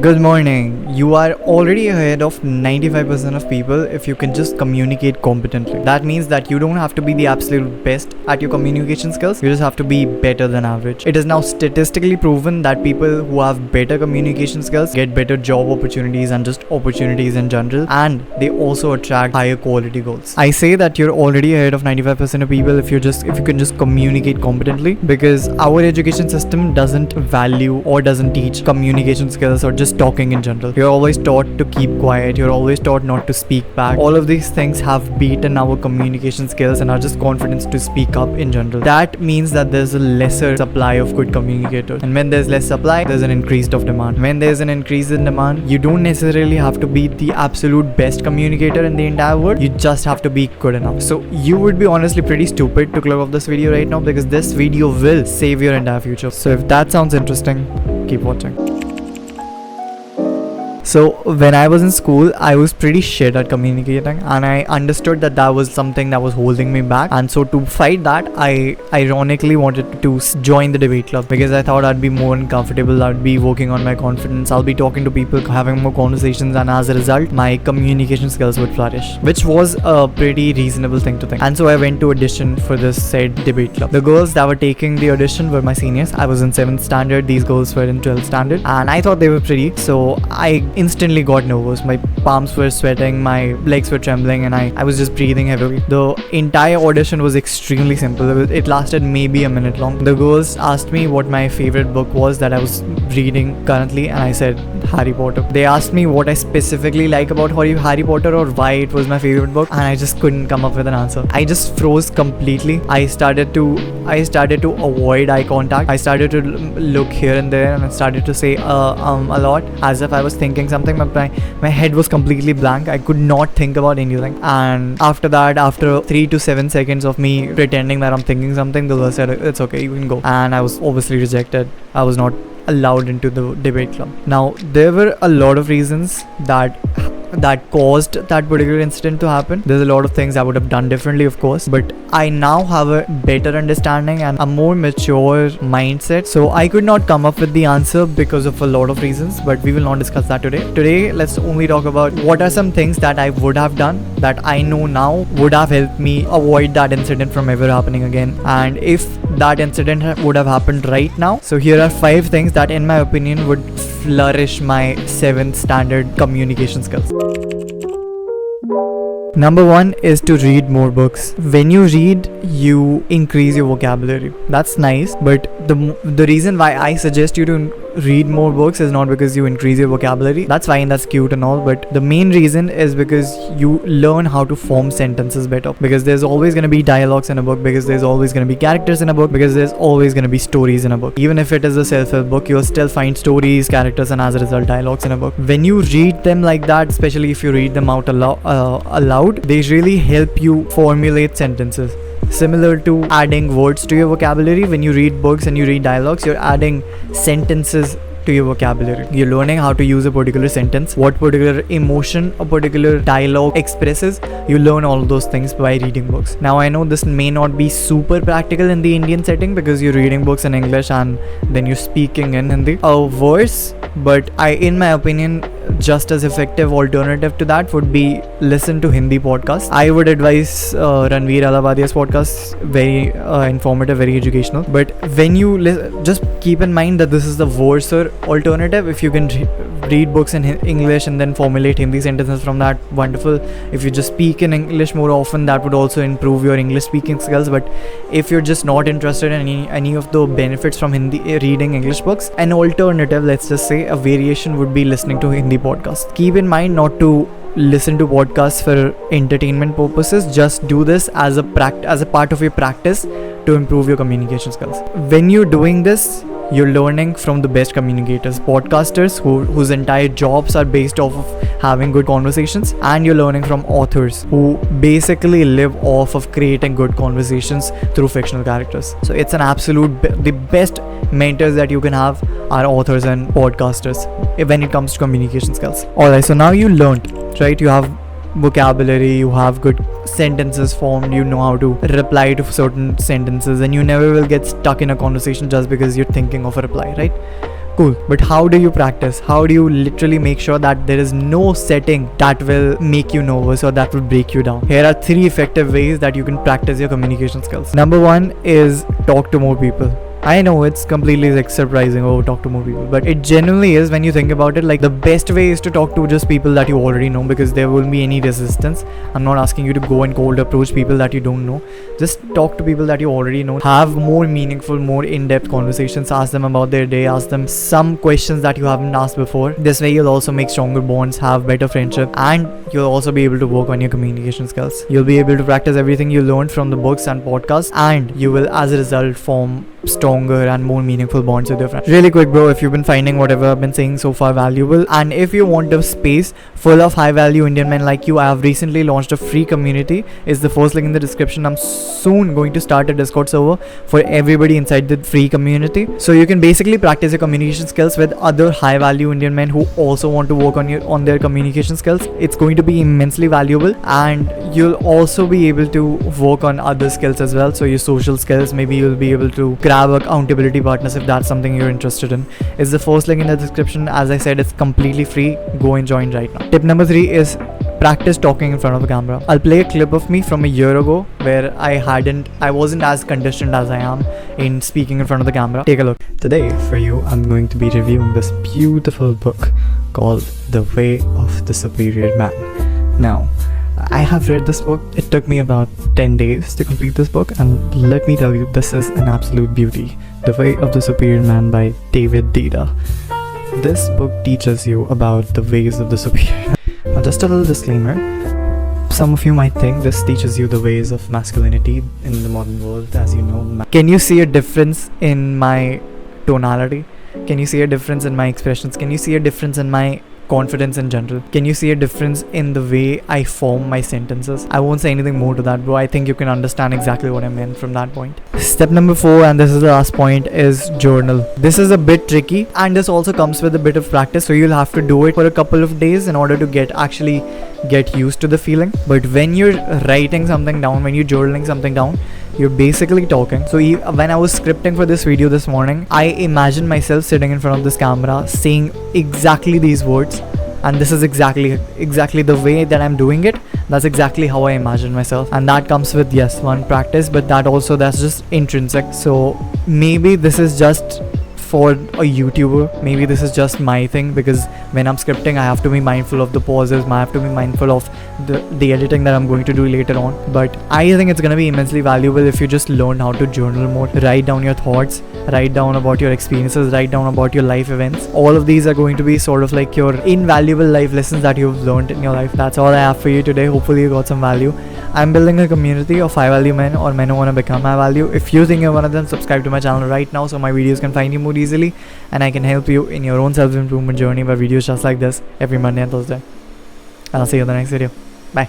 Good morning. You are already ahead of 95% of people if you can just communicate competently. That means that you don't have to be the absolute best at your communication skills, you just have to be better than average. It is now statistically proven that people who have better communication skills get better job opportunities and just opportunities in general, and they also attract higher quality goals. I say that you're already ahead of 95% of people if you can just communicate competently, because our education system doesn't value or doesn't teach communication skills or just talking in general. You're always taught to keep quiet, you're always taught not to speak back. All of these things have beaten our communication skills and our just confidence to speak up in general. That means that there's a lesser supply of good communicators, and when there's less supply, there's an increase of demand. When there's an increase in demand, you don't necessarily have to be the absolute best communicator in the entire world, you just have to be good enough. So you would be honestly pretty stupid to click off this video right now, because this video will save your entire future. So if that sounds interesting, keep watching. So when I was in school, I was pretty shit at communicating, and I understood that that was something that was holding me back. And so to fight that, I ironically wanted to join the debate club, because I thought I'd be more comfortable, I'd be working on my confidence, I'll be talking to people, having more conversations, and as a result, my communication skills would flourish, which was a pretty reasonable thing to think. And so I went to audition for this said debate club. The girls that were taking the audition were my seniors. I was in 7th standard, these girls were in 12th standard, and I thought they were pretty, so I instantly got nervous. My palms were sweating, my legs were trembling, and I was just breathing heavily. The entire audition was extremely simple. It lasted maybe a minute long. The girls asked me what my favorite book was that I was reading currently, and I said Harry Potter. They asked me what I specifically like about Harry Potter or why it was my favorite book, and I just couldn't come up with an answer. I just froze completely. I started to avoid eye contact. I started to look here and there, and I started to say a lot as if I was thinking something. My head was completely blank. I could not think about anything. And after that, after 3 to 7 seconds of me pretending that I'm thinking something, the girl said, "It's okay, you can go." And I was obviously rejected. I was not allowed into the debate club. Now, there were a lot of reasons that caused that particular incident to happen. There's a lot of things I would have done differently, of course, but I now have a better understanding and a more mature mindset, so I could not come up with the answer because of a lot of reasons, but we will not discuss that today. Today, let's only talk about what are some things that I would have done that I know now would have helped me avoid that incident from ever happening again, and if that incident would have happened right now. So here are 5 things that in my opinion would flourish my 7th standard communication skills. Number 1 is to read more books. When you read, you increase your vocabulary. That's nice, but the reason why I suggest you to read more books is not because you increase your vocabulary. That's fine, that's cute and all, but the main reason is because you learn how to form sentences better, because there's always going to be dialogues in a book, because there's always going to be characters in a book, because there's always going to be stories in a book. Even if it is a self-help book, you'll still find stories, characters, and as a result dialogues in a book. When you read them like that, especially if you read them out aloud, they really help you formulate sentences. Similar to adding words to your vocabulary, when you read books and you read dialogues, you're adding sentences to your vocabulary. You're learning how to use a particular sentence, what particular emotion a particular dialogue expresses. You learn all of those things by reading books. Now, I know this may not be super practical in the Indian setting, because you're reading books in English and then you're speaking in Hindi. Worse, but in my opinion, just as effective alternative to that would be listen to Hindi podcasts. I would advise Ranveer Alawadia's podcast, very informative, very educational. But when you just keep in mind that this is the worser alternative. If you can read books in English and then formulate Hindi sentences from that, wonderful. If you just speak in English more often, that would also improve your English speaking skills. But if you're just not interested in any of the benefits from reading English books, an alternative, let's just say a variation, would be listening to Hindi podcasts. Keep in mind not to listen to podcasts for entertainment purposes. Just do this as a part of your practice to improve your communication skills. When you're doing this, you're learning from the best communicators, podcasters whose entire jobs are based off of having good conversations, and you're learning from authors who basically live off of creating good conversations through fictional characters. So it's an absolute the best mentors that you can have are authors and podcasters when it comes to communication skills. Alright, so now you learned, right? You have vocabulary, you have good sentences formed, you know how to reply to certain sentences, and you never will get stuck in a conversation just because you're thinking of a reply, right? Cool. But how do you practice? How do you literally make sure that there is no setting that will make you nervous or that will break you down? Here are 3 effective ways that you can practice your communication skills. Number 1 is talk to more people. I know it's completely like surprising, oh, talk to more people, but it genuinely is when you think about it. Like, the best way is to talk to just people that you already know, because there won't be any resistance. I'm not asking you to go and cold approach people that you don't know. Just talk to people that you already know. Have more meaningful, more in-depth conversations. Ask them about their day. Ask them some questions that you haven't asked before. This way you'll also make stronger bonds, have better friendship, and you'll also be able to work on your communication skills. You'll be able to practice everything you learned from the books and podcasts, and you will as a result form stronger and more meaningful bonds with your friends. Really quick, bro, if you've been finding whatever I've been saying so far valuable, and if you want a space full of high value Indian men like you, I have recently launched a free community. It's the first link in the description. I'm soon going to start a Discord server for everybody inside the free community, so you can basically practice your communication skills with other high value Indian men who also want to work on their communication skills. It's going to be immensely valuable, and you'll also be able to work on other skills as well. So your social skills, maybe you'll be able to grab accountability partners if that's something you're interested in. It's the first link in the description. As I said, it's completely free. Go and join right now. Tip number 3 is practice talking in front of the camera. I'll play a clip of me from a year ago where I wasn't as conditioned as I am in speaking in front of the camera. Take a look. Today for you, I'm going to be reviewing this beautiful book called The Way of the Superior Man. Now, I have read this book. It took me about 10 days to complete this book, and let me tell you, this is an absolute beauty. The Way of the Superior Man by David Dida. This book teaches you about the ways of the superior man. Now, just a little disclaimer. Some of you might think this teaches you the ways of masculinity in the modern world, as you know. Can you see a difference in my tonality? Can you see a difference in my expressions? Can you see a difference in my confidence in general? Can you see a difference in the way I form my sentences? I won't say anything more to that, bro. I think you can understand exactly what I meant from that point. Step number 4, and this is the last point, is journal. This is a bit tricky, and this also comes with a bit of practice, so you'll have to do it for a couple of days in order to get used to the feeling. But when you're writing something down, when you're journaling something down, you're basically talking. So when I was scripting for this video this morning, I imagined myself sitting in front of this camera saying exactly these words, and this is exactly the way that I'm doing it. That's exactly how I imagine myself, and that comes with, yes, one, practice, but that's just intrinsic. So maybe this is just for a YouTuber, maybe this is just my thing, because when I'm scripting I have to be mindful of the pauses, I have to be mindful of the editing that I'm going to do later on. But I think it's going to be immensely valuable if you just learn how to journal more. Write down your thoughts, write down about your experiences, write down about your life events. All of these are going to be sort of like your invaluable life lessons that you've learned in your life. That's all I have for you today. Hopefully you got some value. I'm building a community of high value men or men who want to become high value. If you think you're one of them, subscribe to my channel right now so my videos can find you more easily, and I can help you in your own self-improvement journey by videos just like this every Monday and Thursday. And I'll see you in the next video. Bye.